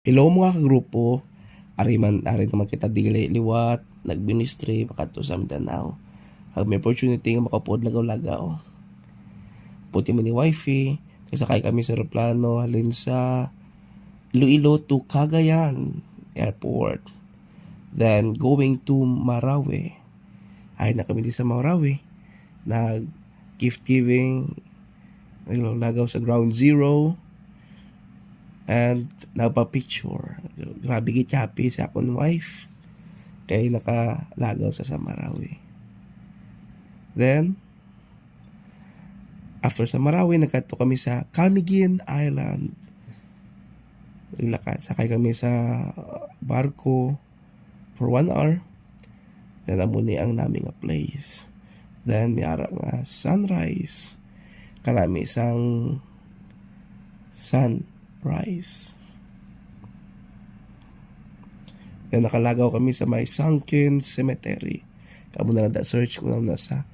Hello mga kagrupo, ari naman kita dili liwat, nag-ministry pakato sa Mindanao. Pag may opportunity nga makapod lagaw-lagaw. Puti mo ni wifey, sakay kami sa aeroplano halin sa Iloilo to Cagayan Airport. Then going to Marawi. Ay na kami di sa Marawi. Nag gift giving, lagaw sa ground zero. And nagpa-picture. Grabe gichapi sa akong wife. Kaya nakalagaw sa Marawi. Then, after sa Marawi, nagkato kami sa Camiguin Island. Sakay kami sa barko for 1 hour. Then, amuni ang naming place. Then, may ara nga sunrise. Kalami isang sunrise. Then nakalagaw kami sa may Sunken Cemetery. Kamu na lang search ko lang sa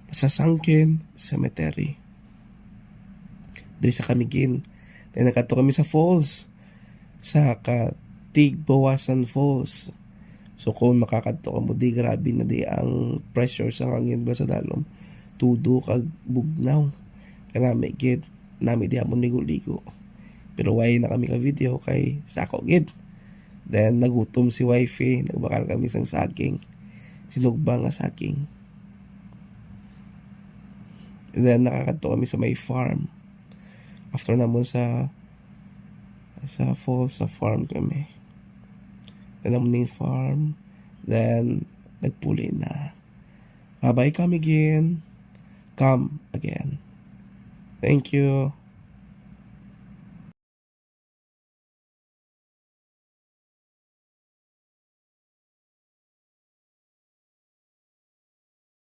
Sunken Cemetery. Diri sa Camiguin. Then nakato kami sa falls. Sa Katigbawasan Falls. So kung makakadto ka mo, di grabe na di ang pressure sa hangin ba sa dalom. Tudo kag bugnaw. Kaya nami di amon ligo-ligo. Pero why na kami ka video kay sako gid. Then nagutom si wifey, nagbakal kami sang saging. Sinugba nga saging. And then nakakadto kami sa may farm. After namon sa falls, sa farm kami. Then namon farm. Then nagpuli na. Bye-bye, come again. Come again. Thank you.